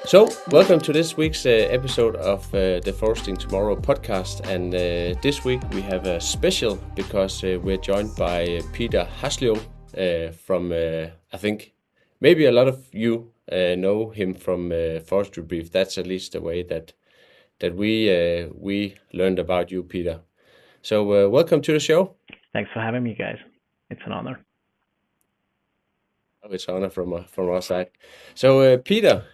So, welcome to this week's episode of the Foresting Tomorrow podcast. And this week we have a special because we're joined by Peter Hasulyó from, I think, maybe a lot of you know him from ForestryBrief. That's at least the way that we learned about you, Peter. So, welcome to the show. Thanks for having me, guys. It's an honor. Oh, it's an honor from our side. So, Peter,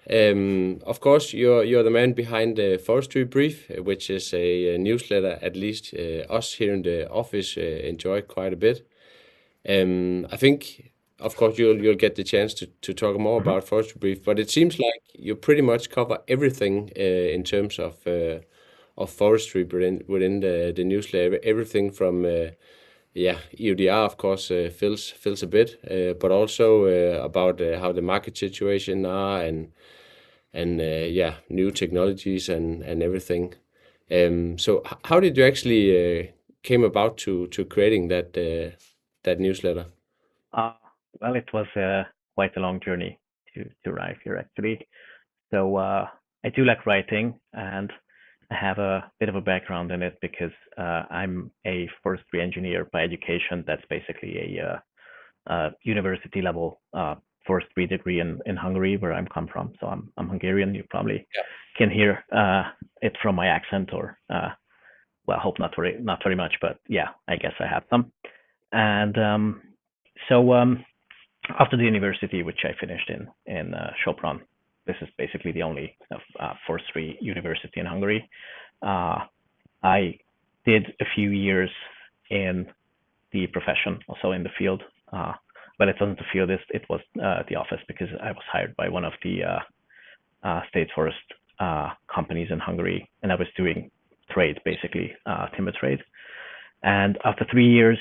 of course, you're the man behind the ForestryBrief, which is a newsletter. At least us here in the office enjoy quite a bit. I think, of course, you'll get the chance to talk more about ForestryBrief, but it seems like you pretty much cover everything in terms of forestry within the newsletter. Everything from EUDR, of course, fills a bit, but also about how the market situation are and new technologies and everything. So how did you actually came about to creating that newsletter? Well, it was quite a long journey to arrive here, actually. So I do like writing, and I have a bit of a background in it because I'm a forestry engineer by education. That's basically a university level forestry degree in Hungary, where I'm come from. So I'm Hungarian. You probably can hear it from my accent, or well, hope not very much, but yeah, I guess I have some. And so after the university, which I finished in Sopron, this is basically the only forestry university in Hungary. I did a few years in the profession, also in the field. Well, it wasn't the field; it was the office, because I was hired by one of the state forest companies in Hungary, and I was doing trade, basically timber trade. And after 3 years,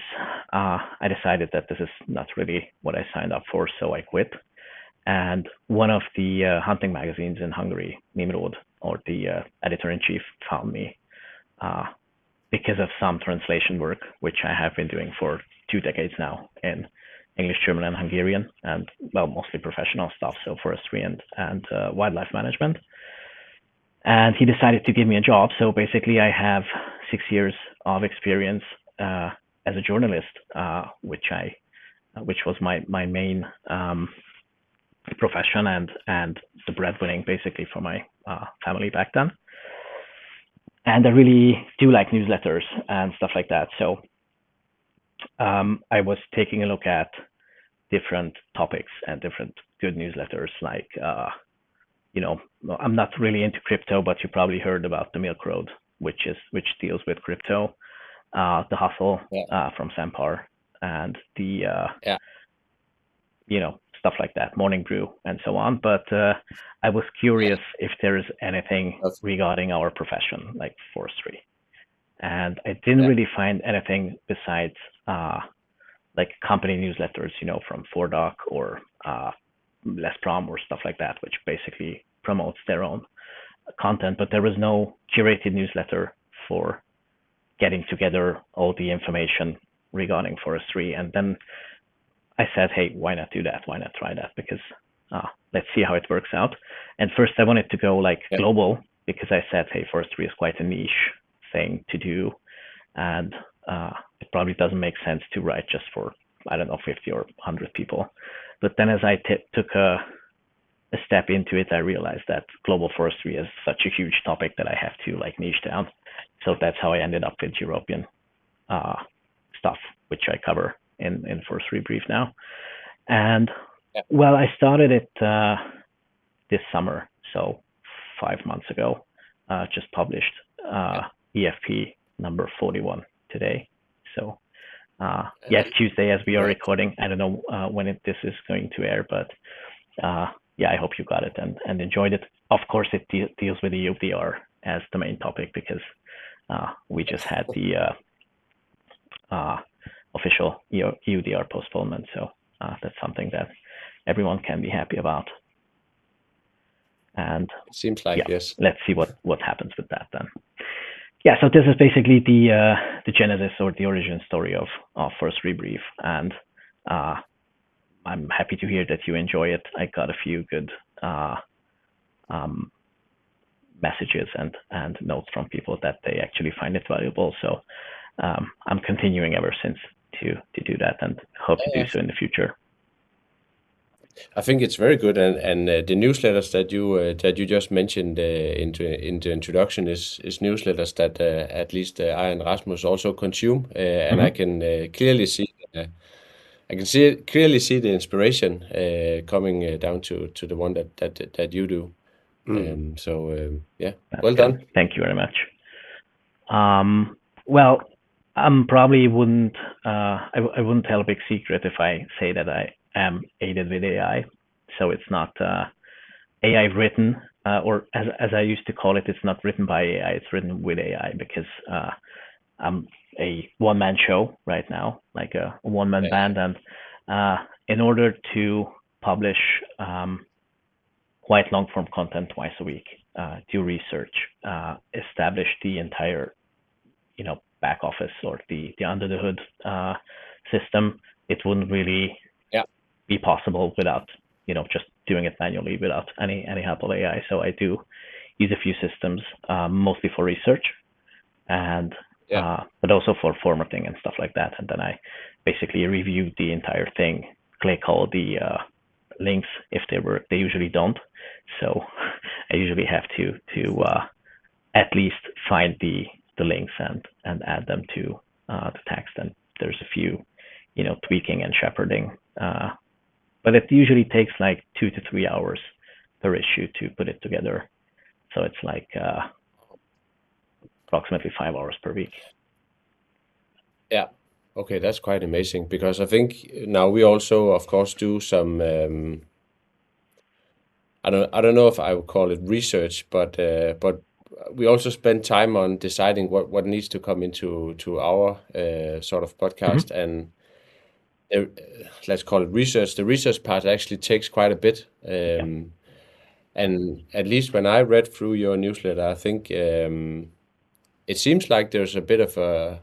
I decided that this is not really what I signed up for, so I quit. And one of the hunting magazines in Hungary, Nimrod, or the editor-in-chief, found me because of some translation work, which I have been doing for 2 decades now in English, German, and Hungarian, and well, mostly professional stuff, so forestry and wildlife management. And he decided to give me a job. So basically, I have 6 years of experience as a journalist, which was my main profession and the breadwinning, basically, for my family back then. And I really do like newsletters and stuff like that. So I was taking a look at different topics and different good newsletters, like I'm not really into crypto, but you probably heard about the Milk Road, which deals with crypto, the Hustle from Sampar, and the stuff like that, Morning Brew, and so on. But I was curious if there is anything regarding our profession, like forestry, and I didn't really find anything besides like company newsletters, from ForDoc or Less Prom or stuff like that, which basically promotes their own content. But there was no curated newsletter for getting together all the information regarding forestry. And then I said, hey, why not do that? Why not try that? Because let's see how it works out. And first I wanted to go like global, because I said, hey, forestry is quite a niche thing to do. And it probably doesn't make sense to write just for, I don't know, 50 or 100 people. But then as I took a step into it, I realized that global forestry is such a huge topic that I have to like niche down. So that's how I ended up with European stuff, which I cover in ForestryBrief now. And well, I started it this summer, so 5 months ago. Just published EFP number 41 today. So it's Tuesday as we are recording. I don't know when this is going to air, but I hope you got it and enjoyed it. Of course, it deals with the EUDR as the main topic, because we just had the official EUDR postponement. So that's something that everyone can be happy about. And it seems like, yes. Let's see what happens with that then. Yeah, so this is basically the genesis or the origin story of ForestryBrief, and I'm happy to hear that you enjoy it. I got a few good messages and notes from people that they actually find it valuable. So I'm continuing ever since to do that, and hope to do so in the future. I think it's very good, and the newsletters that you just mentioned in the introduction is newsletters that at least I and Rasmus also consume, and I can clearly see clearly see the inspiration coming down to the one that you do. Yeah, That's well good. done. Thank you very much. Well, probably wouldn't I wouldn't tell a big secret if I say that I am aided with AI. So it's not AI written, or as I used to call it, it's not written by AI. It's written with AI, because I'm a one-man show right now, like a one-man band, and in order to publish quite long-form content twice a week, do research, establish the entire back office, or the under the hood system, it wouldn't really be possible without just doing it manually without any help of AI. So I do use a few systems, mostly for research, and but also for formatting and stuff like that. And then I basically review the entire thing, click all the links if they work. They usually don't, so I usually have to at least find the links and add them to the text. And there's a few tweaking and shepherding, but it usually takes like 2 to 3 hours per issue to put it together. So it's like approximately 5 hours per week. Yeah. Okay, that's quite amazing, because I think now we also, of course, do some I don't know if I would call it research, but we also spend time on deciding what needs to come into our sort of podcast, and let's call it research. The research part actually takes quite a bit, and at least when I read through your newsletter, I think it seems like there's a bit of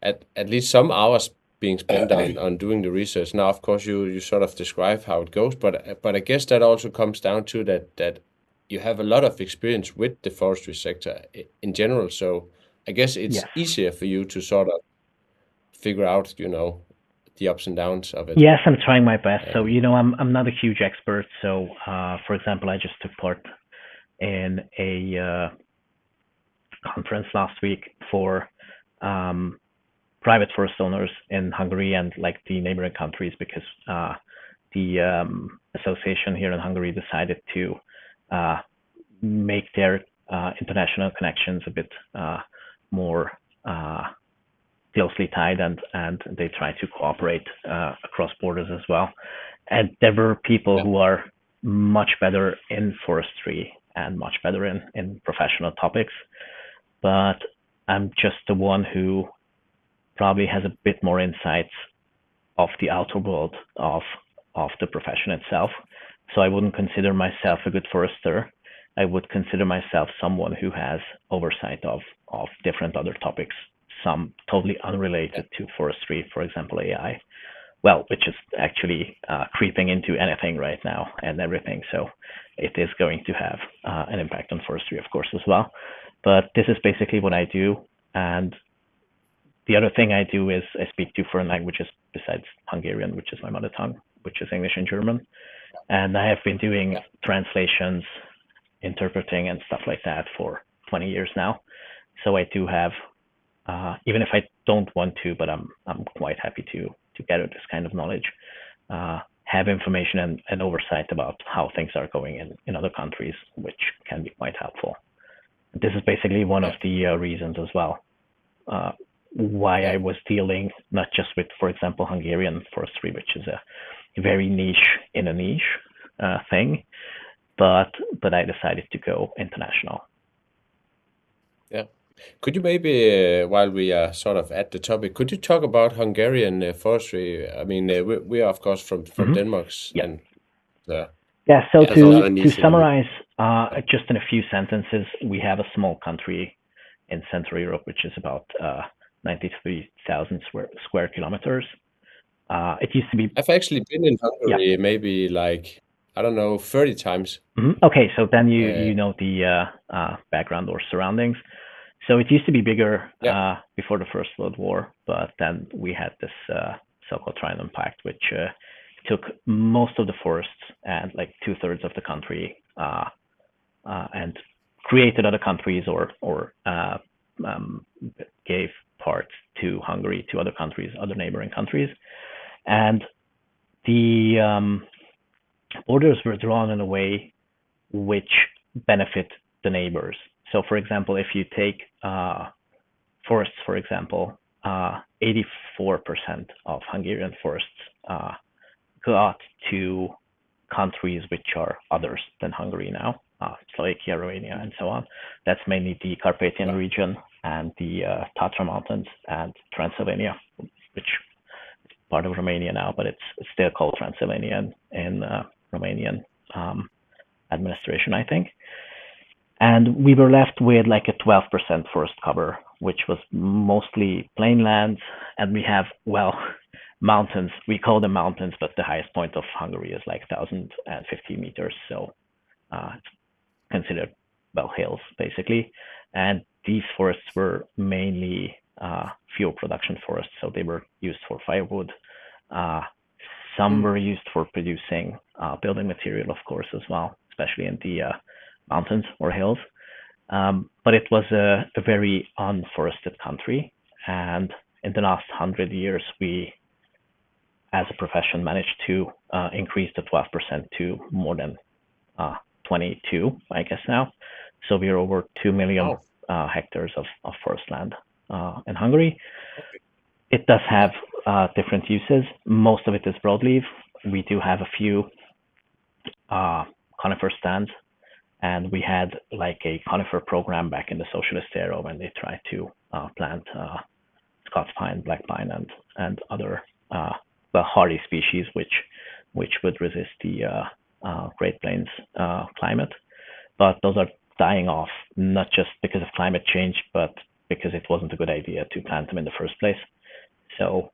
at least some hours being spent on doing the research. Now, of course, you sort of describe how it goes, but I guess that also comes down to that you have a lot of experience with the forestry sector in general. So I guess it's easier for you to sort of figure out, the ups and downs of it. Yes, I'm trying my best. So I'm not a huge expert. So for example, I just took part in a conference last week for private forest owners in Hungary and like the neighboring countries, because the association here in Hungary decided to make their international connections a bit more closely tied, and they try to cooperate across borders as well. And there were people who are much better in forestry and much better in professional topics, but I'm just the one who probably has a bit more insights of the outer world of the profession itself. So I wouldn't consider myself a good forester. I would consider myself someone who has oversight of different other topics, some totally unrelated to forestry, for example, AI, which is actually creeping into anything right now and everything. So it is going to have an impact on forestry, of course, as well. But this is basically what I do. And the other thing I do is I speak 2 foreign languages besides Hungarian, which is my mother tongue, which is English and German. And I have been doing translations, interpreting, and stuff like that for 20 years now. So I do have, even if I don't want to, but I'm quite happy to gather this kind of knowledge, have information and oversight about how things are going in other countries, which can be quite helpful. This is basically one of the reasons as well why I was dealing not just with, for example, Hungarian forestry, which is a very niche in a niche thing, but I decided to go international. Yeah. Could you maybe, while we are sort of at the topic, could you talk about Hungarian forestry? I mean, we are, of course, from Denmark. And so to summarize, just in a few sentences, we have a small country in Central Europe, which is about 93,000 square kilometers. It used to be. I've actually been in Hungary maybe like I don't know, 30 times. Okay, so then you know the background or surroundings. So it used to be bigger Yeah. before the First World War, but then we had this so-called Trianon Pact, which took most of the forests and like 2/3 of the country and created other countries or gave parts to Hungary, to other countries, other neighboring countries. And the borders were drawn in a way which benefit the neighbors. So, for example, if you take forests, for example, 84% of Hungarian forests got to countries which are others than Hungary now, Slovakia, Romania, and so on. That's mainly the Carpathian region and the Tatra Mountains and Transylvania, which is part of Romania now, but it's still called Transylvania in Romanian administration, I think. And we were left with like a 12% forest cover, which was mostly plain lands. And we have, well, mountains. We call them mountains, but the highest point of Hungary is like 1,050 meters. So it's considered, well, hills, basically. And these forests were mainly fuel production forests. So they were used for firewood. Some were used for producing building material, of course, as well, especially in the mountains or hills. But it was a very unforested country. And in the last 100 years, we, as a profession, managed to increase the 12% to more than 22, I guess now. So we are over 2 million hectares of forest land in Hungary. Okay. It does have different uses. Most of it is broadleaf. We do have a few conifer stands, and we had like a conifer program back in the socialist era when they tried to plant Scots pine, black pine, and other hardy species which would resist the Great Plains climate. But those are dying off, not just because of climate change, but because it wasn't a good idea to plant them in the first place. So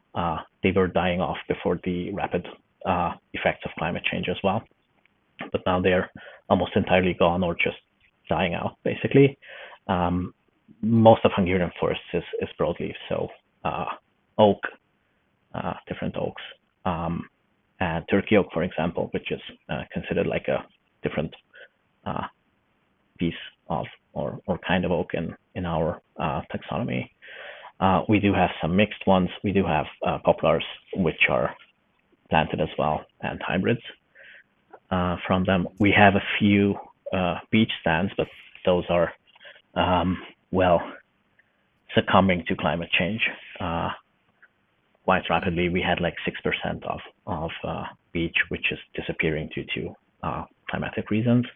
they were dying off before the rapid effects of climate change as well. But now they're almost entirely gone or just dying out, basically. Most of Hungarian forests is broadleaf, so oak, different oaks, and Turkey oak, for example, which is considered like a different piece of or kind of oak in our taxonomy. We do have some mixed ones. We do have poplars, which are planted as well, and hybrids from them. We have a few beech stands, but those are, succumbing to climate change quite rapidly. We had like 6% of beech, which is disappearing due to climatic reasons.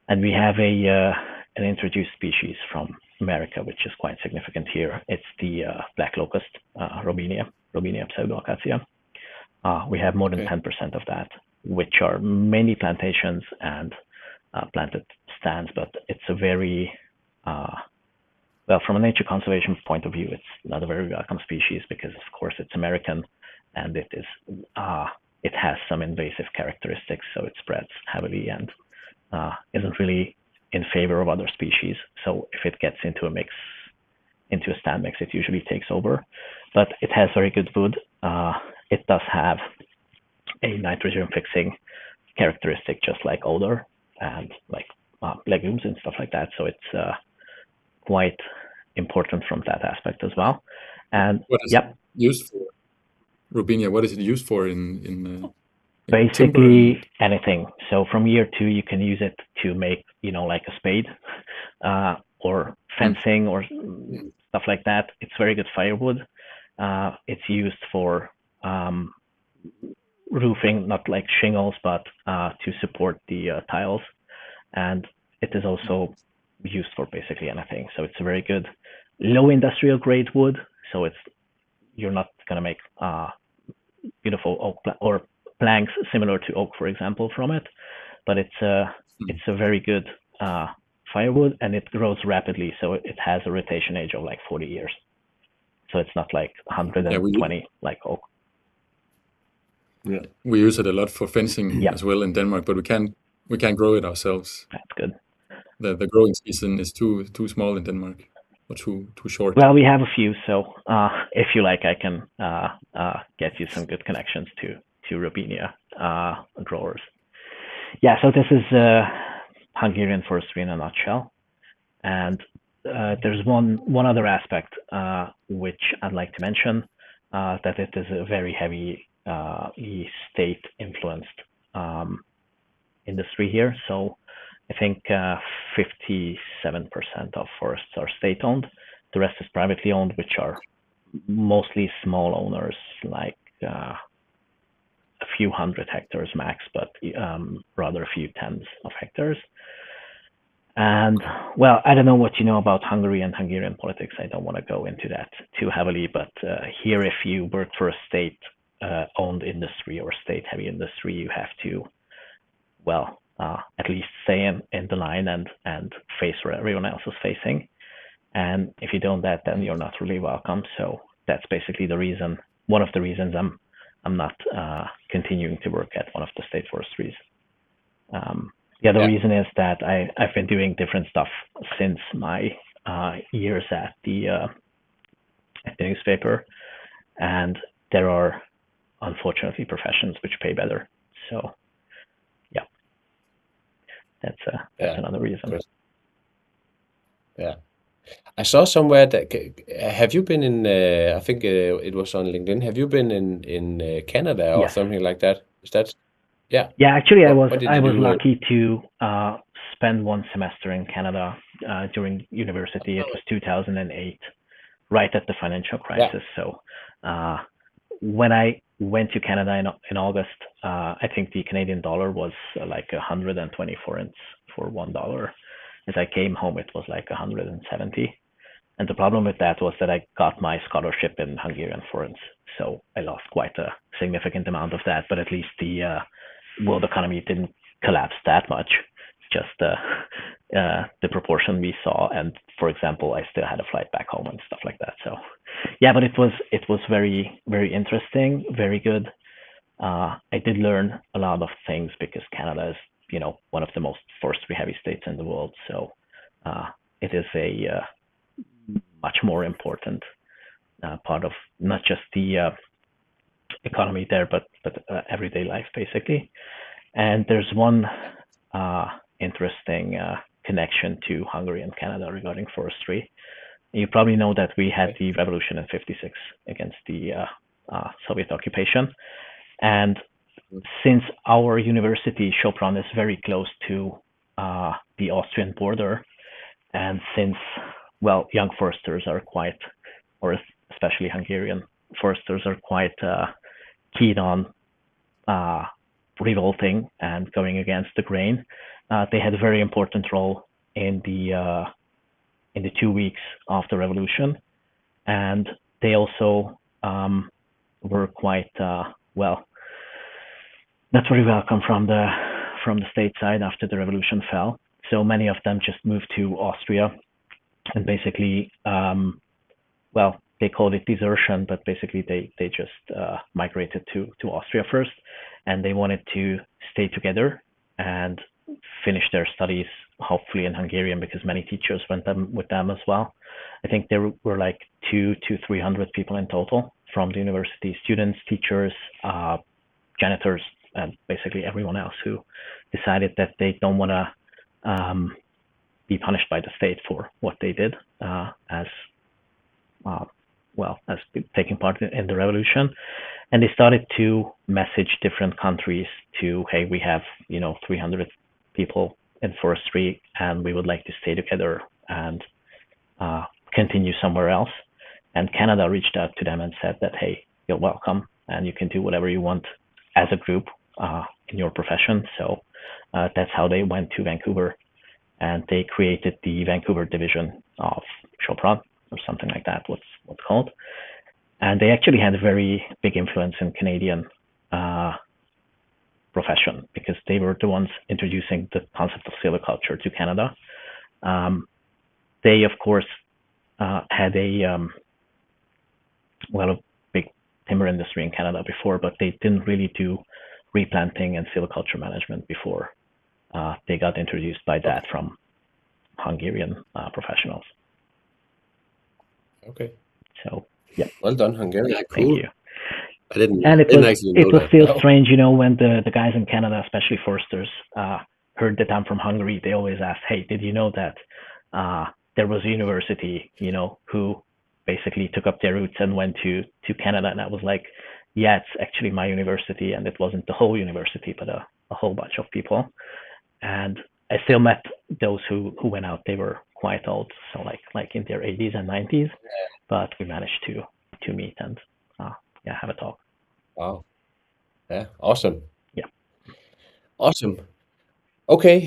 And we have an introduced species from America, which is quite significant here. It's the black locust, Robinia pseudoacacia. We have more than 10% of that, which are mainly plantations and planted stands, but it's a very, from a nature conservation point of view, it's not a very welcome species because, of course, it's American and it has some invasive characteristics, so it spreads heavily and isn't really in favor of other species. So if it gets into a stand mix, it usually takes over. But it has very good wood. It does have a nitrogen fixing characteristic, just like odor and like legumes and stuff like that. So it's quite important from that aspect as well. And what is it used for? Robinia, what is it used for in basically anything. So from year 2, you can use it to make, like a spade or fencing or stuff like that. It's very good firewood. It's used for roofing, not like shingles, but to support the tiles. And it is also used for basically anything. So it's a very good low industrial grade wood. So you're not going to make beautiful oak or planks similar to oak, for example, from it, but it's a very good firewood, and it grows rapidly. So it has a rotation age of like 40 years. So it's not like 120 like oak. Yeah, we use it a lot for fencing Yeah. as well in Denmark, but we can't grow it ourselves. That's good. The growing season is too small in Denmark, or too short. Well, we have a few, so if you like, I can get you some good connections to Robinia growers. Yeah, so this is Hungarian forestry in a nutshell, and there's one other aspect which I'd like to mention, that it is a very heavy state influenced industry here. So I think 57% of forests are state owned. The rest is privately owned, which are mostly small owners, like a few hundred hectares max, but rather a few tens of hectares. And well, I don't know what you know about Hungary and Hungarian politics. I don't want to go into that too heavily, but here, if you work for a state owned industry or state heavy industry, you have to, well, at least stay in the line and face where everyone else is facing. And if you don't that, then you're not really welcome. So that's basically the reason, one of the reasons I'm not continuing to work at one of the state forestries. The other reason is that I've been doing different stuff since my years at the newspaper, and there are unfortunately professions which pay better. So yeah, that's another reason. Yeah. I saw somewhere that have you been in? I think it was on LinkedIn. Have you been in Canada or Yes. something like that? Is that? Yeah. Yeah, actually, What did I you was do? lucky to spend one semester in Canada during university. It was 2008, right at the financial crisis. So when I went to Canada in August, I think the Canadian dollar was like 120 forints for $1. As I came home, it was like 170. And the problem with that was that I got my scholarship in Hungarian forints. So I lost quite a significant amount of that, but at least the world economy didn't collapse that much, just the proportion we saw. And for example, I still had a flight back home and stuff like that. So yeah, but it was very, very interesting, very good. I did learn a lot of things because Canada is, one of the most forestry heavy states in the world. So it is a much more important part of not just the economy there, but everyday life basically. And there's one interesting connection to Hungary and Canada regarding forestry. You probably know that we had the revolution in '56 against the Soviet occupation, and since our university, Sopron, is very close to the Austrian border, and since, well, young foresters are quite, or especially Hungarian foresters are quite keen on revolting and going against the grain, they had a very important role in the 2 weeks of the revolution, and they also were quite well, not very welcome from the state side after the revolution fell. So many of them just moved to Austria, and basically, well, they called it desertion, but basically they just migrated to Austria first, and they wanted to stay together and finish their studies, hopefully in Hungarian, because many teachers went with them as well. I think there were like 200 to 300 people in total from the university, students, teachers, janitors, and basically everyone else who decided that they don't want to be punished by the state for what they did as taking part in the revolution. And they started to message different countries to, hey, we have 300 people in forestry, and we would like to stay together and continue somewhere else. And Canada reached out to them and said that, hey, you're welcome, and you can do whatever you want as a group in your profession. So that's how they went to Vancouver, and they created the Vancouver division of Sopron, or something like that, what's called. And they actually had a very big influence in Canadian profession, because they were the ones introducing the concept of silviculture to Canada. They, of course, had a big timber industry in Canada before, but they didn't really do replanting and silviculture management before they got introduced by that from Hungarian professionals. Okay. So yeah. Well done, Hungarian. Yeah, Thank cool. you. I didn't And actually know it was that. still No. strange, you know, when the guys in Canada, especially foresters, heard that I'm from Hungary. They always asked, "Hey, did you know that there was a university, you know, who basically took up their roots and went to Canada?" And I was like, "Yeah, it's actually my university, and it wasn't the whole university, but a whole bunch of people." And I still met those who went out. They were quite old, so like in their 80s and 90s, but we managed to meet and yeah, have a talk. Wow. Yeah. Awesome. Yeah. Awesome. Okay.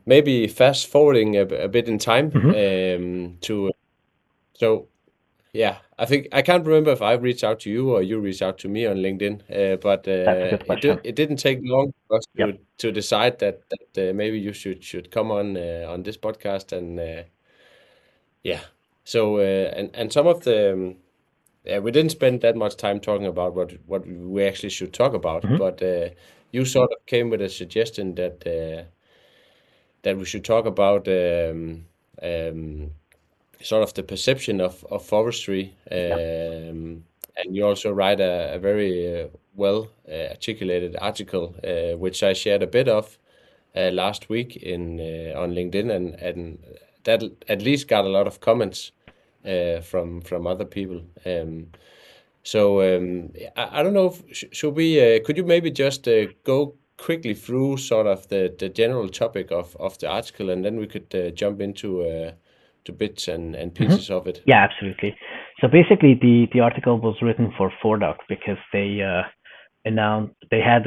Maybe fast forwarding a bit in time to so. Yeah, I think I can't remember if I reached out to you or you reached out to me on LinkedIn, but That's a good question. it didn't take long for us Yep. to decide that maybe you should come on this podcast and yeah. So and some of the we didn't spend that much time talking about what we actually should talk about, but you sort of came with a suggestion that we should talk about sort of the perception of forestry, and you also write a very well articulated article, which I shared a bit of last week in on LinkedIn, and that at least got a lot of comments from other people. So I don't know if should we could you maybe just go quickly through sort of the general topic of the article, and then we could jump into to bits and pieces of it. Yeah, absolutely. So basically, the article was written for Fordoc because they announced they had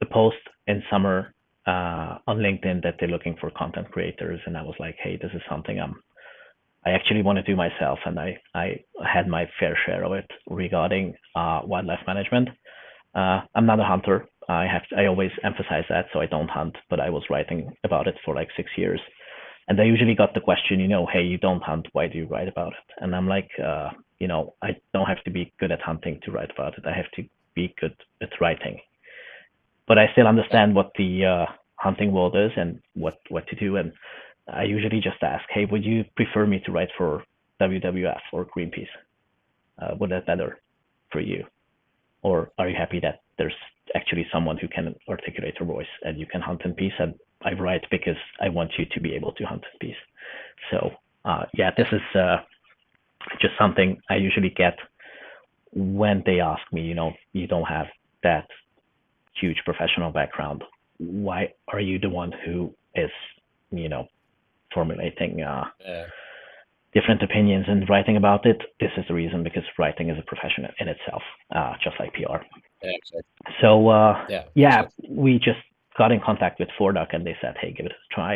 the post in summer on LinkedIn that they're looking for content creators, and I was like, hey, this is something I actually want to do myself, and I had my fair share of it regarding wildlife management. I'm not a hunter. I always emphasize that, so I don't hunt, but I was writing about it for like 6 years. And I usually got the question, you know, hey, you don't hunt, why do you write about it? And I'm like, you know, I don't have to be good at hunting to write about it. I have to be good at writing. But I still understand what the hunting world is and what to do. And I usually just ask, hey, would you prefer me to write for WWF or Greenpeace? Would that better for you? Or are you happy that there's actually someone who can articulate your voice and you can hunt in peace? And I write because I want you to be able to hunt in peace. So yeah, this is just something I usually get when they ask me, you know, you don't have that huge professional background. Why are you the one who is, you know, formulating different opinions and writing about it? This is the reason, because writing is a profession in itself, just like PR. Yeah, exactly. So Yeah, yeah, exactly. we just got in contact with Fordoc and they said, hey, give it a try.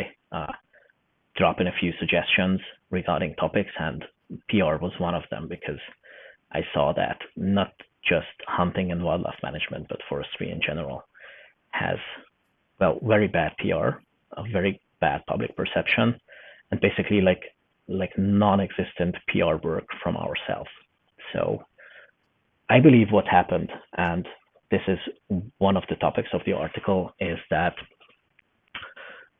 Drop in a few suggestions regarding topics, and PR was one of them because I saw that not just hunting and wildlife management, but forestry in general has, well, very bad PR, a very bad public perception, and basically like non-existent PR work from ourselves. So I believe what happened, and this is one of the topics of the article, is that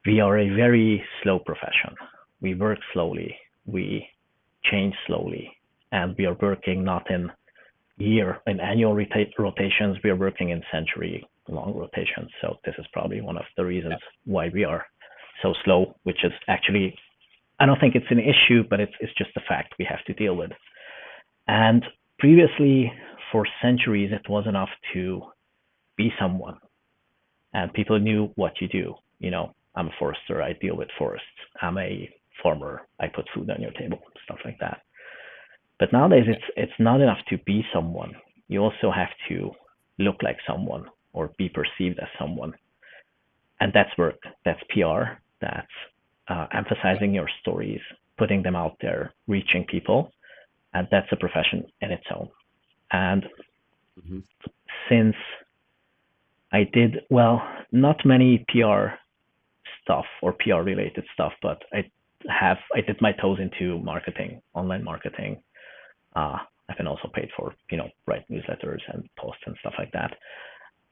we are a very slow profession. We work slowly, we change slowly, and we are working not in annual rotations, we are working in century-long rotations. So this is probably one of the reasons why we are so slow, which is actually, I don't think it's an issue, but it's just a fact we have to deal with. And previously, for centuries, it was enough to be someone, and people knew what you do. You know, I'm a forester, I deal with forests. I'm a farmer, I put food on your table, stuff like that. But nowadays, it's not enough to be someone. You also have to look like someone or be perceived as someone, and that's work. That's PR. That's emphasizing your stories, putting them out there, reaching people, and that's a profession in its own. And since I did, well, not many PR stuff or PR related stuff, but I did my toes into marketing, online marketing. I I've been also paid for, write newsletters and posts and stuff like that.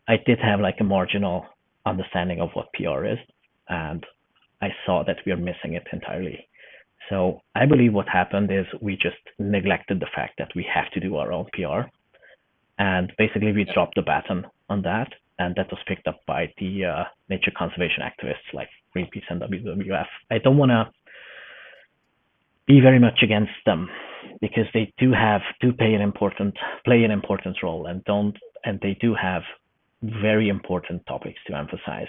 I did have like a marginal understanding of what PR is, and I saw that we are missing it entirely. So I believe what happened is we just neglected the fact that we have to do our own PR. And basically we dropped the baton on that. And that was picked up by the nature conservation activists like Greenpeace and WWF. I don't want to be very much against them because they do play an important role and they do have very important topics to emphasize.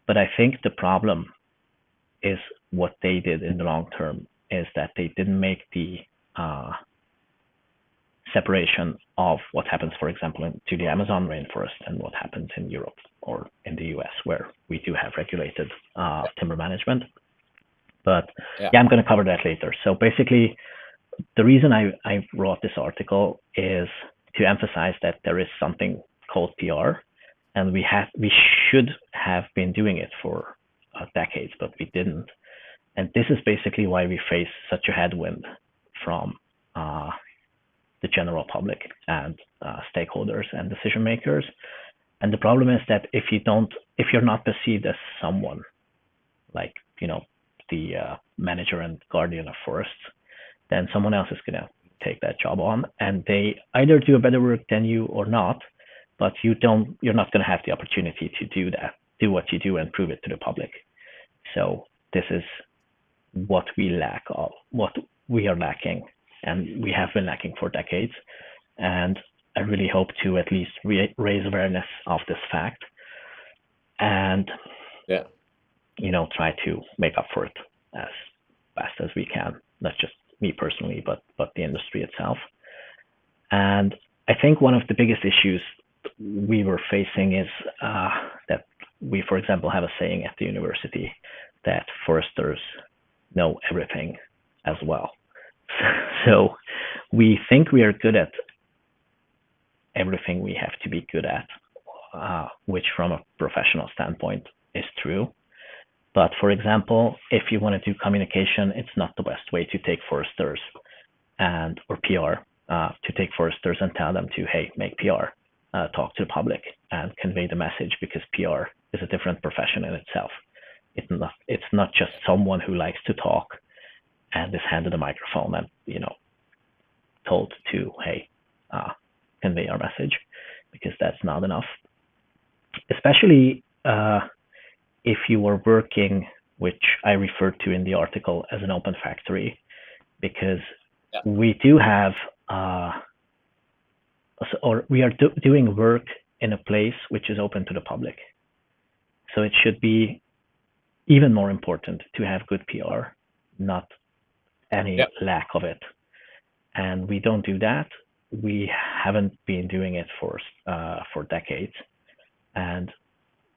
But I think the problem is what they did in the long term is that they didn't make the separation of what happens, for example, to the Amazon rainforest and what happens in Europe or in the US, where we do have regulated timber management. But I'm going to cover that later. So basically, the reason I wrote this article is to emphasize that there is something called PR, and we should have been doing it for decades, but we didn't. And this is basically why we face such a headwind from the general public and stakeholders and decision makers. And the problem is that if you're not perceived as someone like, the manager and guardian of forests, then someone else is going to take that job on, and they either do a better work than you or not, but you're not going to have the opportunity to do what you do and prove it to the public. So this is what we are lacking, and we have been lacking for decades. And I really hope to at least raise awareness of this fact and try to make up for it as fast as we can, not just me personally, but the industry itself. And I think one of the biggest issues we were facing is that we, for example, have a saying at the university that foresters know everything as well. So we think we are good at everything we have to be good at, which from a professional standpoint is true. But for example, if you want to do communication, it's not the best way to take foresters or PR, to take foresters and tell them to, hey, make PR, talk to the public and convey the message, because PR is a different profession in itself. It's not just someone who likes to talk and is handed a microphone and, told to, hey, convey our message, because that's not enough. Especially if you are working, which I referred to in the article as an open factory, because we do have, we are doing work in a place which is open to the public. So it should be even more important to have good PR, not any lack of it. And we don't do that. We haven't been doing it for decades. And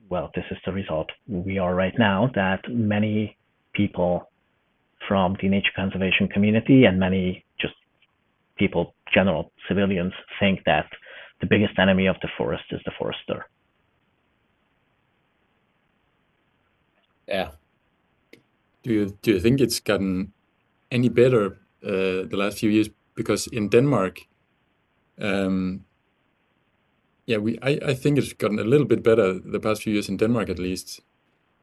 well, this is the result we are right now, that many people from the nature conservation community and many just people, general civilians, think that the biggest enemy of the forest is the forester. Yeah. Do you think it's gotten any better the last few years? Because in Denmark, I think it's gotten a little bit better the past few years in Denmark, at least.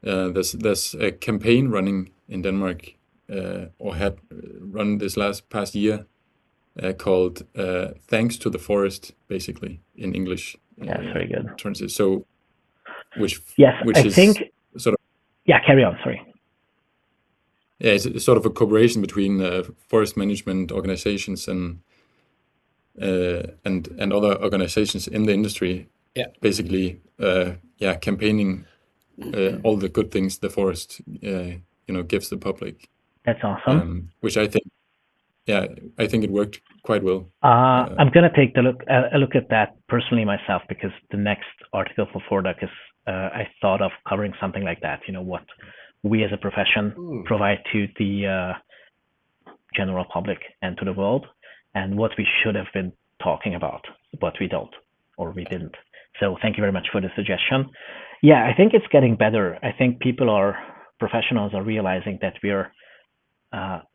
There's a campaign running in Denmark, or had run this past year, called "Thanks to the Forest," basically in English. That's very good. So, which I think sort of. Yeah, carry on. Sorry. Yeah, it's sort of a cooperation between forest management organizations and other organizations in the industry. Yeah. Basically, campaigning all the good things the forest, gives the public. That's awesome. Which I think it worked quite well. I'm gonna take a look at that personally myself, because the next article for Forduck is I thought of covering something like that. What we as a profession provide to the general public and to the world, and what we should have been talking about, but we don't, or we didn't. So thank you very much for the suggestion. Yeah, I think it's getting better. I think professionals are realizing that we're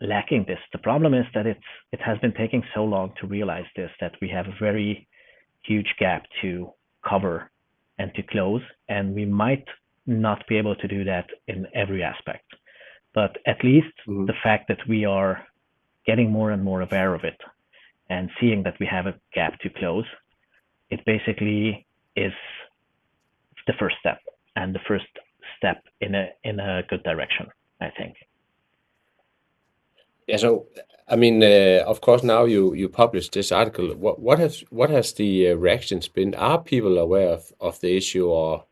lacking this. The problem is that it has been taking so long to realize this, that we have a very huge gap to cover and to close, and we might not be able to do that in every aspect. But at least the fact that we are getting more and more aware of it and seeing that we have a gap to close, it basically is the first step, and the first step in a good direction, I think. Yeah, so I mean, of course, now you published this article. What has the reactions been? Are people aware of the issue, or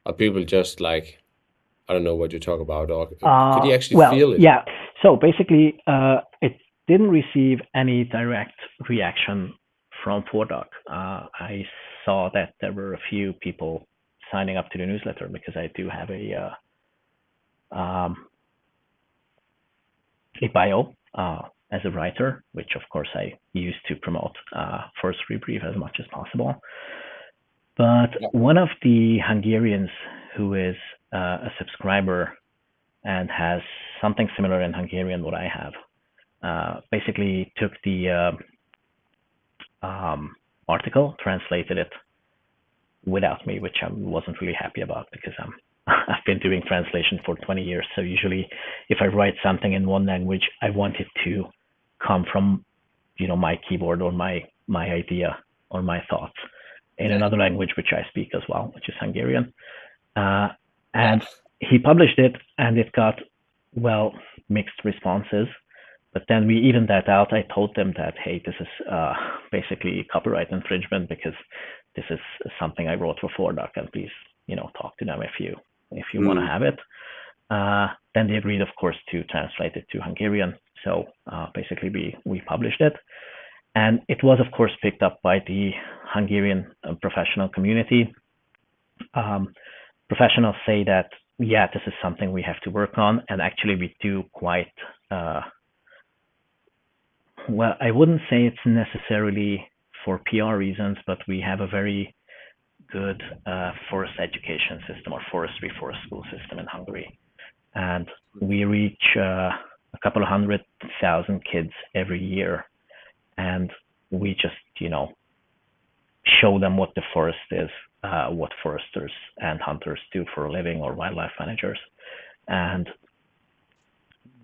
are people just like, I don't know what you talk about, or could you actually feel it? Yeah. So basically, it didn't receive any direct reaction from ForDoc. I saw that there were a few people signing up to the newsletter because I do have a bio as a writer, which of course I use to promote ForestryBrief as much as possible. But one of the Hungarians who is a subscriber and has something similar in Hungarian what I have, basically took the article, translated it without me, which I wasn't really happy about because I've been doing translation for 20 years. So usually if I write something in one language, I want it to come from, my keyboard or my idea or my thoughts in another language, which I speak as well, which is Hungarian. And he published it, and it got, mixed responses. But then we evened that out. I told them that, hey, this is basically copyright infringement because this is something I wrote for ForDoc, and please, talk to them if you want to have it. Then they agreed, of course, to translate it to Hungarian. So basically, we published it. And it was, of course, picked up by the Hungarian professional community. Professionals say that, this is something we have to work on. And actually, we do quite, I wouldn't say it's necessarily for PR reasons, but we have a very good forest education system, or forest school system in Hungary. And we reach a couple of 100,000 kids every year. And we just, show them what the forest is, what foresters and hunters do for a living, or wildlife managers, and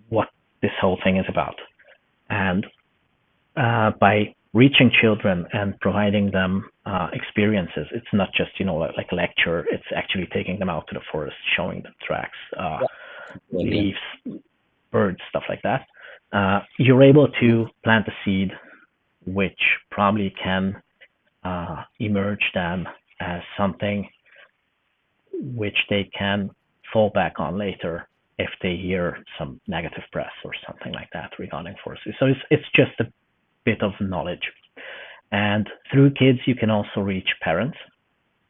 what this whole thing is about. And by reaching children and providing them experiences, it's not just, like a lecture, it's actually taking them out to the forest, showing them tracks, leaves, birds, stuff like that. You're able to plant a seed which probably can emerge then as something which they can fall back on later if they hear some negative press or something like that regarding forestry. So it's just a bit of knowledge. And through kids, you can also reach parents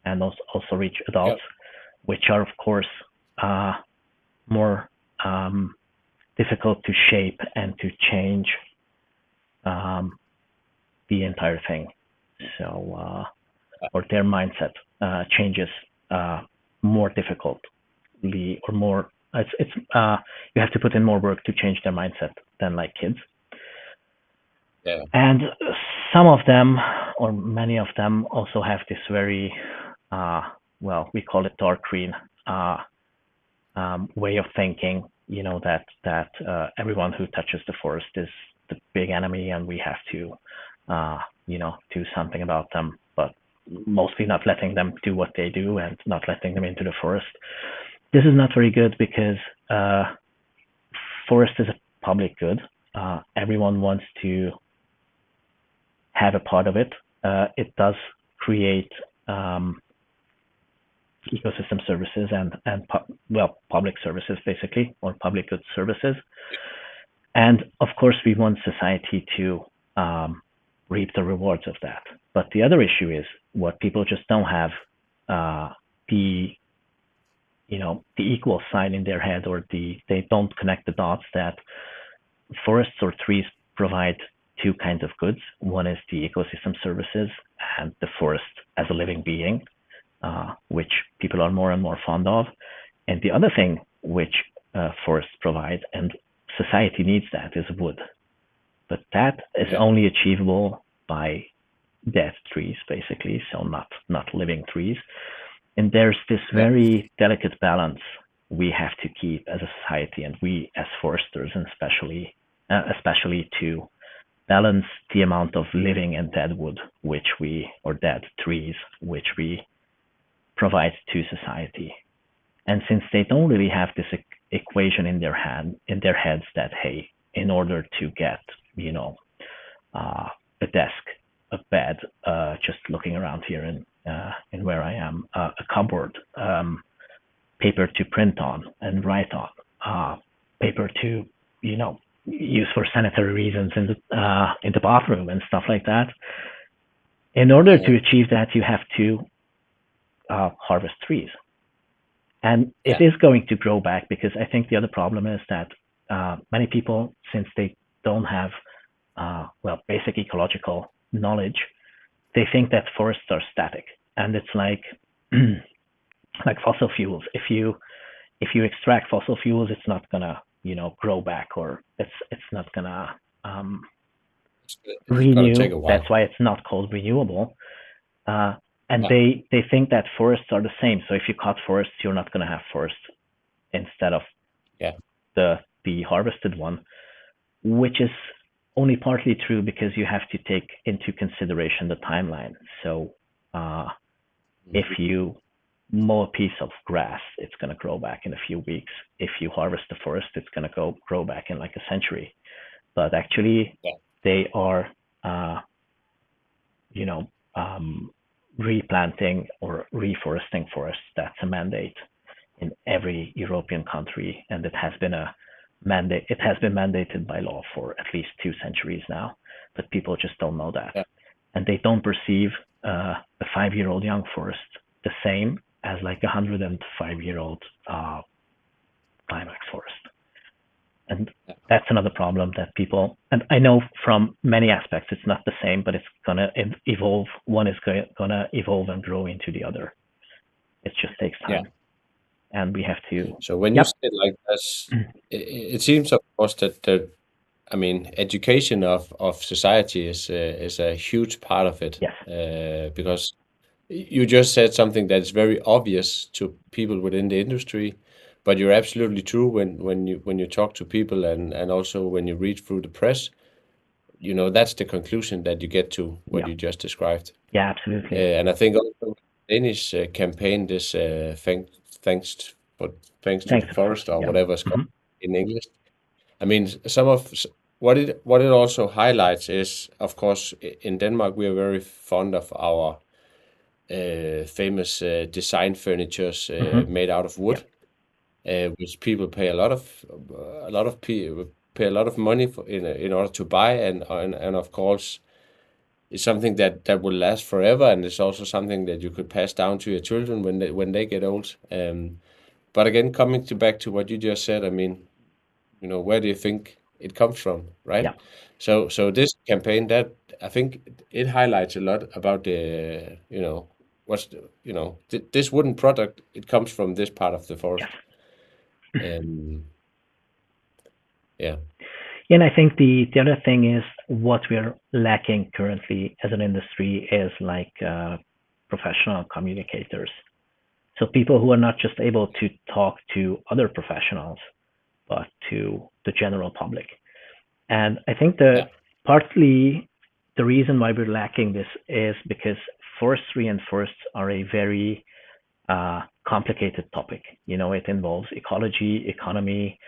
and also reach adults, which are, of course, more difficult to shape and to change the entire thing. So, or their mindset changes more difficultly, or more. It's you have to put in more work to change their mindset than like kids. Yeah. And some of them, or many of them, also have this very, we call it dark green way of thinking. That everyone who touches the forest is the big enemy, and we have to, do something about them. But mostly not letting them do what they do and not letting them into the forest. This is not very good because forest is a public good. Everyone wants to have a part of it. It does create ecosystem services and public services, basically, or public good services. And of course, we want society to reap the rewards of that. But the other issue is what people just don't have the equal sign in their head, or they don't connect the dots that forests or trees provide two kinds of goods. One is the ecosystem services and the forest as a living being, which people are more and more fond of. And the other thing which forests provide, and society needs that is wood, but that is only achievable by dead trees, basically, so not living trees. And there's this very delicate balance we have to keep as a society, and we as foresters, and especially to balance the amount of living and dead wood or dead trees which we provide to society. And since they don't really have this equation in their heads that, hey, in order to get, a desk, a bed, just looking around here in where I am, a cupboard, paper to print on and write on, paper to, use for sanitary reasons in the bathroom and stuff like that. In order to achieve that, you have to harvest trees. And it is going to grow back, because I think the other problem is that many people, since they don't have basic ecological knowledge, they think that forests are static, and it's like fossil fuels. If you extract fossil fuels, it's not gonna grow back, or it's not gonna renew. That's why it's not called renewable. And they think that forests are the same. So if you cut forests, you're not going to have forests instead of the harvested one, which is only partly true, because you have to take into consideration the timeline. So if you mow a piece of grass, it's going to grow back in a few weeks. If you harvest the forest, it's going to grow back in like a century. But actually, they are, replanting or reforesting forests. That's a mandate in every European country, and it has been mandated by law for at least 2 centuries now, but people just don't know that. And they don't perceive a 5-year-old young forest the same as like a 105-year-old climax forest. And that's another problem that people, and I know from many aspects it's not the same, but it's going to evolve. One is going to evolve and grow into the other. It just takes time. And we have to. So when you say it like this, it seems, of course, that education of society is a huge part of it. Because you just said something that's very obvious to people within the industry, but you're absolutely true when you talk to people, and also when you read through the press, that's the conclusion that you get to what you just described. Yeah, absolutely. And I think also the Danish campaign, this thanks to the forest, or whatever it's called in English. I mean, some of what it also highlights is, of course, in Denmark we are very fond of our famous design furnitures made out of wood. Which people pay a lot of money for in order to buy, and of course it's something that will last forever, and it's also something that you could pass down to your children when they get old. But again, coming back to what you just said, I mean, where do you think it comes from, right? So this campaign, that I think it highlights a lot about the this wooden product. It comes from this part of the forest. And I think the other thing is, what we're lacking currently as an industry is like professional communicators. So people who are not just able to talk to other professionals, but to the general public. And I think partly the reason why we're lacking this is because forestry and forests are a very complicated topic. It involves ecology, economy,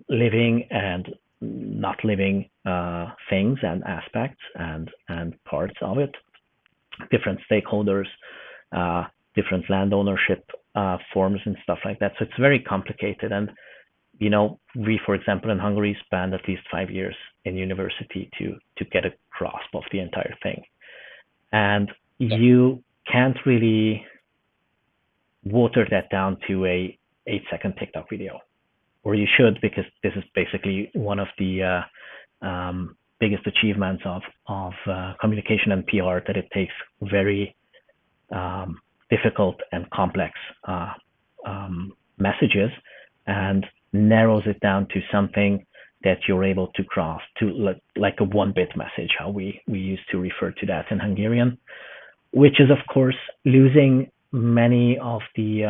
living and not living things and aspects and parts of it, different stakeholders, different land ownership forms and stuff like that. So it's very complicated. And, we, for example, in Hungary spent at least 5 years in university to get a grasp of the entire thing. And you can't really water that down to a 8-second TikTok video, or you should, because this is basically one of the biggest achievements of communication and PR, that it takes very difficult and complex messages and narrows it down to something that you're able to cross to like a 1-bit message, how we used to refer to that in Hungarian, which is of course losing many of the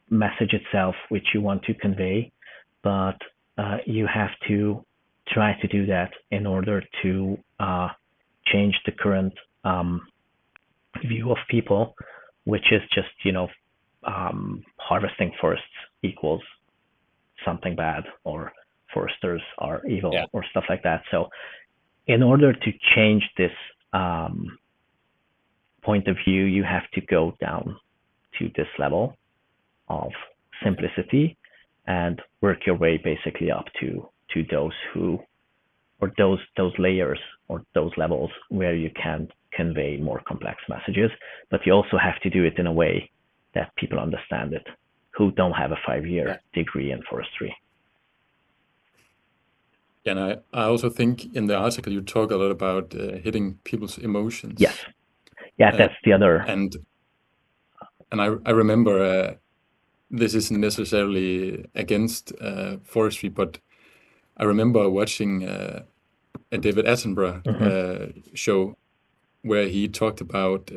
message itself which you want to convey, but you have to try to do that in order to change the current view of people, which is just, harvesting forests equals something bad, or foresters are evil, or stuff like that. So in order to change this point of view, you have to go down to this level of simplicity and work your way basically up to those who, or those layers or those levels where you can convey more complex messages, but you also have to do it in a way that people understand it who don't have a 5-year degree in forestry. And I also think in the article you talk a lot about hitting people's emotions. Yes. Yeah, that's the other. And I remember this isn't necessarily against forestry, but I remember watching a David Attenborough show where he talked about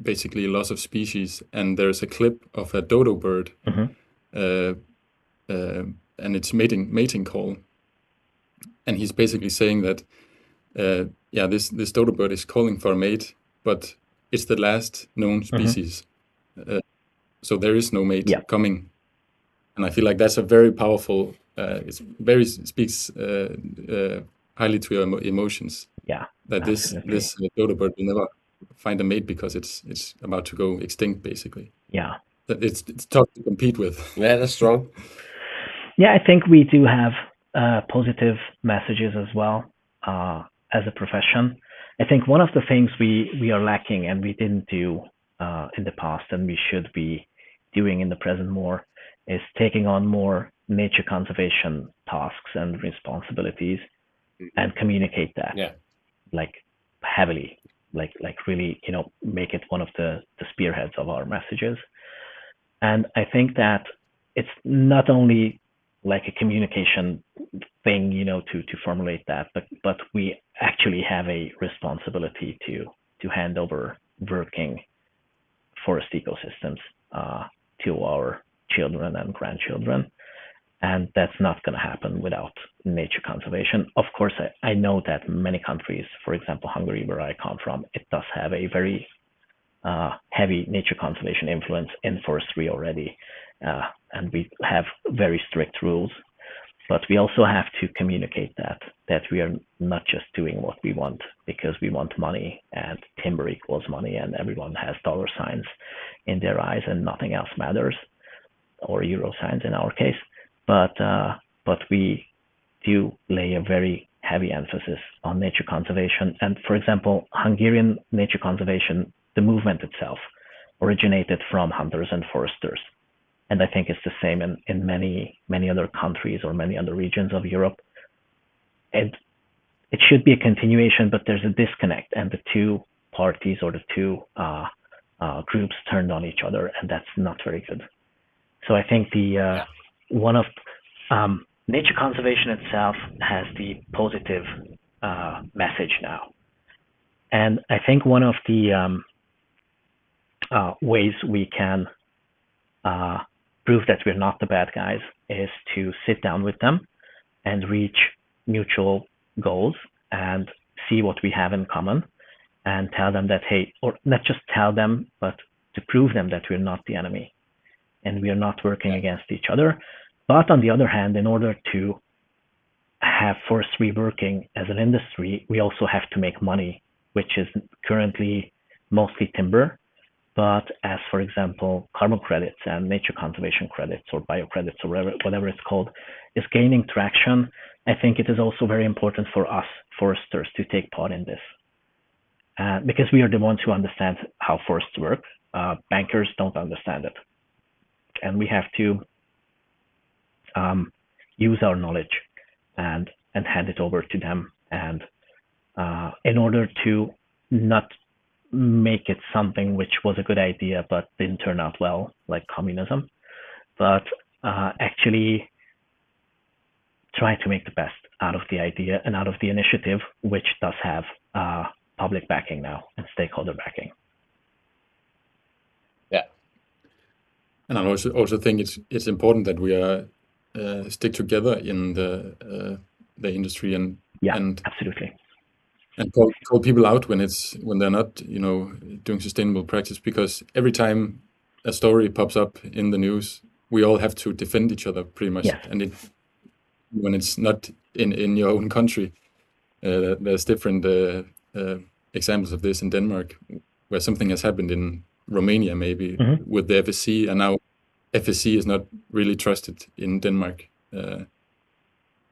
basically loss of species, and there's a clip of a dodo bird and its mating call, and he's basically saying that this dodo bird is calling for a mate, but it's the last known species, so there is no mate coming. And I feel like that's a very powerful. Speaks highly to your emotions. Yeah, that this dodo bird will never find a mate because it's about to go extinct, basically. Yeah, that it's tough to compete with. Yeah, that's strong. Yeah, I think we do have positive messages as well as a profession. I think one of the things we are lacking and we didn't do in the past, and we should be doing in the present more, is taking on more nature conservation tasks and responsibilities and communicate that like heavily, like really, make it one of the spearheads of our messages. And I think that it's not only like a communication thing, to formulate that, but we actually have a responsibility to hand over working forest ecosystems to our children and grandchildren. And that's not going to happen without nature conservation. Of course, I know that many countries, for example, Hungary, where I come from, it does have a very heavy nature conservation influence in forestry already. And we have very strict rules. But we also have to communicate that we are not just doing what we want because we want money, and timber equals money, and everyone has dollar signs in their eyes and nothing else matters, or euro signs in our case. But we do lay a very heavy emphasis on nature conservation. And for example, Hungarian nature conservation, the movement itself originated from hunters and foresters. And I think it's the same in many other countries or many other regions of Europe. And it should be a continuation, but there's a disconnect, and the two parties or the two groups turned on each other, and that's not very good. So I think one of nature conservation itself has the positive message now. And I think one of the ways we can prove that we're not the bad guys is to sit down with them and reach mutual goals and see what we have in common, and tell them that, hey, or not just tell them, but to prove them that we're not the enemy and we are not working against each other. But on the other hand, in order to have forestry working as an industry, we also have to make money, which is currently mostly timber. But as, for example, carbon credits and nature conservation credits or bio credits or whatever it's called is gaining traction, I think it is also very important for us foresters to take part in this. Because we are the ones who understand how forests work. Bankers don't understand it. And we have to use our knowledge and hand it over to them. And in order to not make it something which was a good idea but didn't turn out well, like communism, but actually try to make the best out of the idea and out of the initiative, which does have public backing now and stakeholder backing. Yeah. And I also think it's important that we are stick together in the industry and absolutely, and call people out when they're not doing sustainable practice, because every time a story pops up in the news, we all have to defend each other pretty much. Yes. And when it's not in your own country, there's different examples of this in Denmark, where something has happened in Romania, maybe with the FSC, and now FSC is not really trusted in Denmark.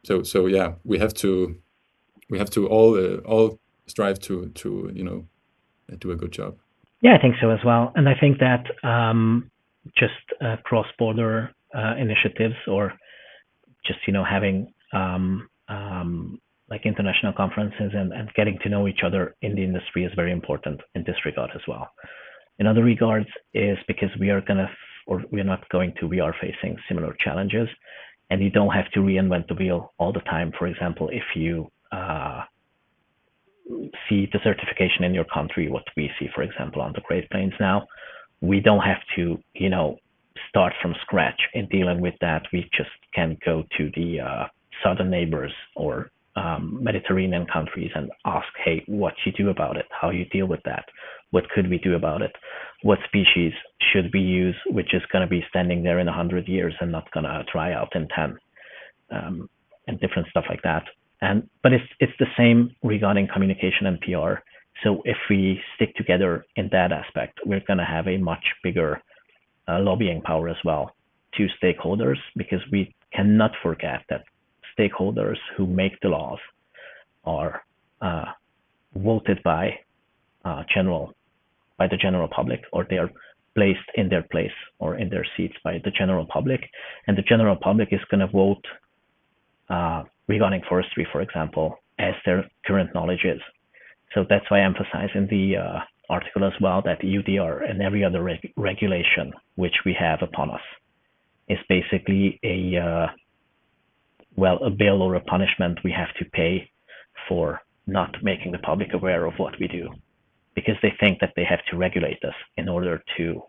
So yeah, we have to all strive to do a good job. Yeah, I think so as well. And I think that just cross-border initiatives, or just having like international conferences and getting to know each other in the industry is very important in this regard as well. In other regards is because we are facing similar challenges, and you don't have to reinvent the wheel all the time. For example, if you see the certification in your country, what we see, for example, on the Great Plains now, we don't have to, start from scratch in dealing with that. We just can go to the southern neighbors or Mediterranean countries and ask, hey, what you do about it? How you deal with that? What could we do about it? What species should we use, which is going to be standing there in 100 years and not going to dry out in 10, and different stuff like that. But it's the same regarding communication and PR. So if we stick together in that aspect, we're going to have a much bigger lobbying power as well to stakeholders, because we cannot forget that stakeholders who make the laws are voted by the general public, or they are placed in their place or in their seats by the general public, and the general public is going to vote regarding forestry, for example, as their current knowledge is. So that's why I emphasize in the article as well that UDR and every other regulation which we have upon us is basically a bill or a punishment we have to pay for not making the public aware of what we do, because they think that they have to regulate us in order to,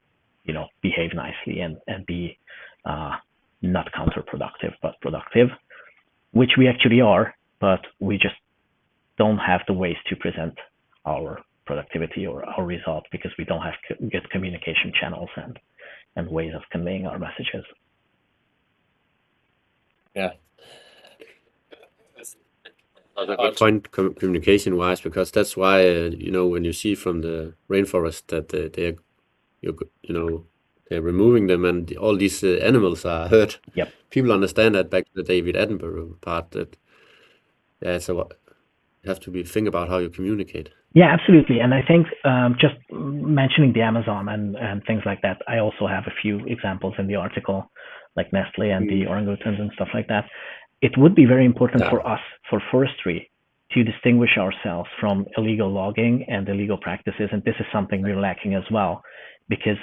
behave nicely and be not counterproductive but productive, which we actually are, but we just don't have the ways to present our productivity or our result, because we don't have good communication channels and ways of conveying our messages. Yeah. A good point communication-wise, because that's why when you see from the rainforest that they're removing them and all these animals are hurt. Yep. People understand that back to the David Attenborough part, that so you have to think about how you communicate. Yeah, absolutely. And I think just mentioning the Amazon and things like that, I also have a few examples in the article, like Nestle and the orangutans and stuff like that. It would be very important for us, for forestry, to distinguish ourselves from illegal logging and illegal practices. And this is something we're lacking as well, because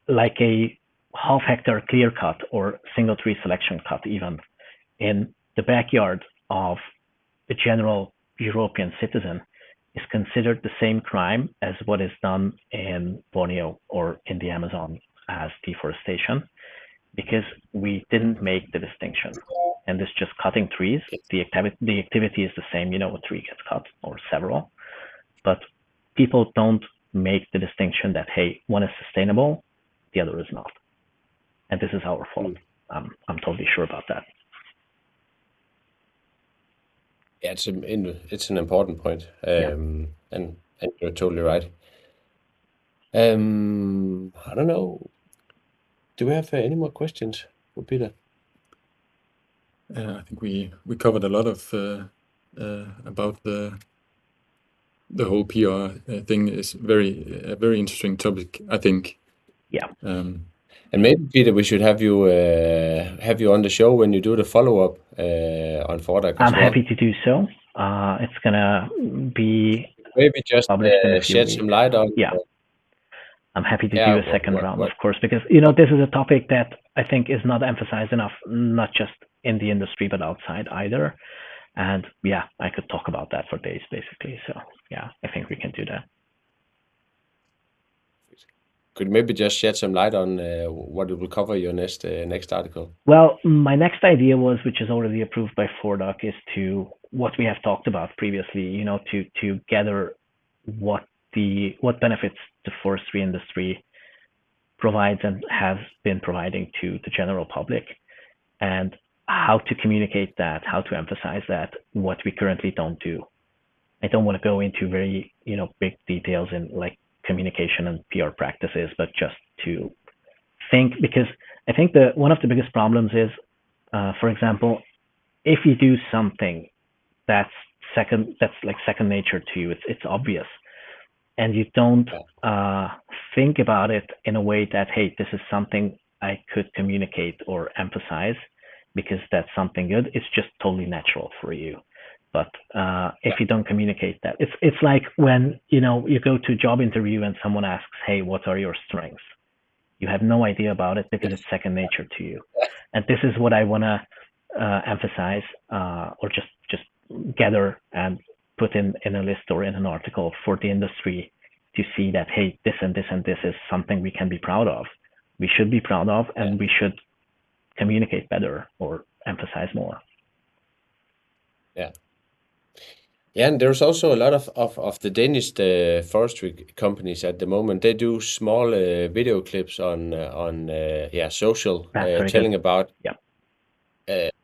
like a half-hectare clear cut or single tree selection cut, even in the backyard of a general European citizen, is considered the same crime as what is done in Borneo or in the Amazon as deforestation, because we didn't make the distinction. And it's just cutting trees. The activity is the same, a tree gets cut or several, but people don't make the distinction that, hey, one is sustainable, the other is not. And this is our fault. I'm totally sure about that. Yeah, it's an important point, and you're totally right. I don't know. Do we have any more questions for Peter? I think we covered a lot of about the whole PR thing. Is a very interesting topic, I think. Yeah. And maybe, Peter, we should have you on the show when you do the follow-up on ForDAC as well. I'm happy to do so. It's gonna be maybe just shed some light on. Yeah. I'm happy to Yeah, do a second round, what? of course, because this is a topic that I think is not emphasized enough, not just in the industry but outside either. And yeah, I could talk about that for days, basically. So yeah, I think we can do that. Could you maybe just shed some light on what it will cover your next article? Well, my next idea was, which is already approved by ForDoc, is to what we have talked about previously. To gather what benefits the forestry industry provides and has been providing to the general public, and how to communicate that, how to emphasize that, what we currently don't do. I don't want to go into very big details in like communication and PR practices, but just to think, because I think one of the biggest problems is, for example, if you do something that's like second nature to you, it's obvious, and you don't think about it in a way that, hey, this is something I could communicate or emphasize because that's something good. It's just totally natural for you. But if you don't communicate that, it's like when you go to a job interview and someone asks, hey, what are your strengths? You have no idea about it because it's second nature to you. And this is what I want to emphasize, or just gather and put in a list or in an article for the industry to see that, hey, this and this and this is something we can be proud of. We should be proud of, and we should communicate better or emphasize more. Yeah. Yeah, and there's also a lot of the Danish forestry companies at the moment. They do small video clips on social, telling about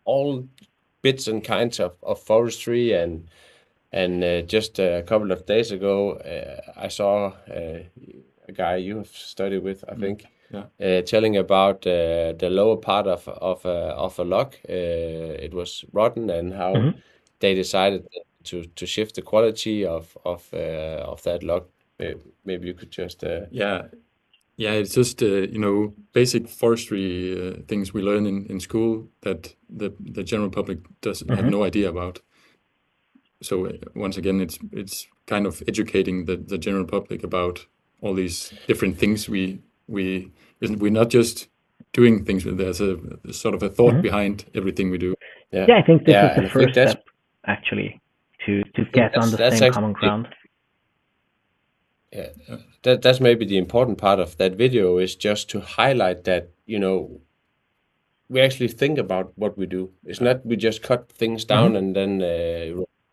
all bits and kinds of forestry, and just a couple of days ago, I saw a guy you have studied with, I think, telling about the lower part of a log. It was rotten, and how they decided to shift the quality of that log. Maybe you could just it's just basic forestry things we learn in school that the general public does have no idea about. So once again, it's kind of educating the general public about all these different things. We're not just doing things. There's a sort of a thought behind everything we do. Yeah, I think this is the first step, actually, to get on the same common ground. Yeah, that's maybe the important part of that video, is just to highlight that we actually think about what we do. It's not we just cut things down and then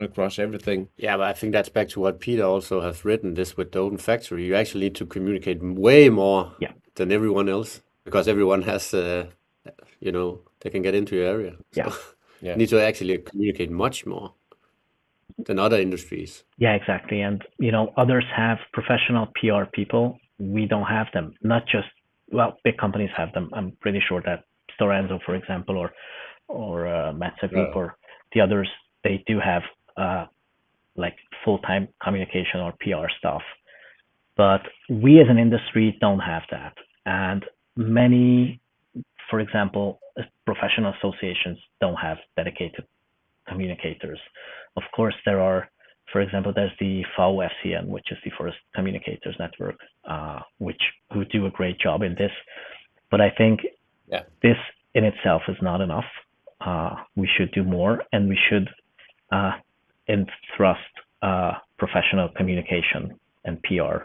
across everything. Yeah, but I think that's back to what Peter also has written, this with the open factory. You actually need to communicate way more than everyone else, because everyone has they can get into your area. So you need to actually communicate much more than other industries. Yeah, exactly. And others have professional PR people. We don't have them. Not just, big companies have them. I'm pretty sure that Stora Enso, for example, or Metsä Group or the others, they do have like full-time communication or PR stuff. But we as an industry don't have that. And many, for example, professional associations don't have dedicated communicators. Of course, there are, for example, there's the FAO-FCN, which is the Forest Communicators Network, who do a great job in this. But I think this in itself is not enough. We should do more, and we should entrust professional communication and PR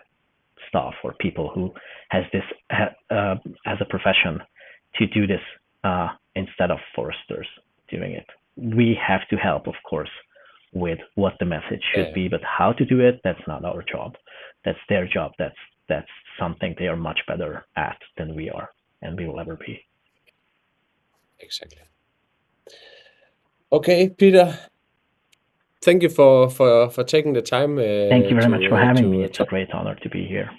staff or people who has this as a profession to do this instead of foresters doing it. We have to help, of course, with what the message should be, but how to do it, that's not our job. That's their job. That's something they are much better at than we are, and we will ever be. Exactly. Okay, Peter, thank you for taking the time. Thank you very much for having me. It's a great honor to be here.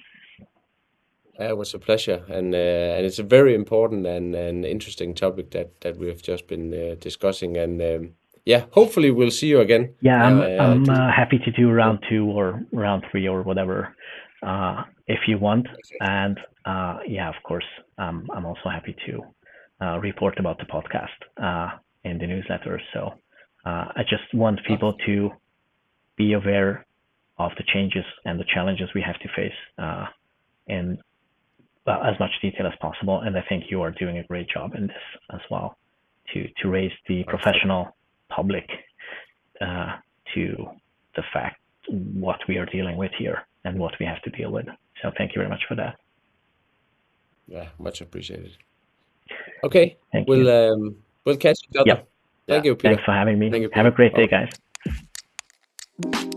It was a pleasure, and it's a very important and interesting topic that we have just been discussing. And hopefully we'll see you again. Yeah, I'm happy to do round 2 or round 3 or whatever, if you want. And of course, I'm also happy to report about the podcast in the newsletter. So I just want people to be aware of the changes and the challenges we have to face in as much detail as possible. And I think you are doing a great job in this as well, to raise the professional public to the fact what we are dealing with here and what we have to deal with. So thank you very much for that. Yeah, much appreciated. Okay, Thank you. We'll catch each other. Yep. Thank you, Peter. Thanks for having me. Thank you, Have a Peter. great day, guys.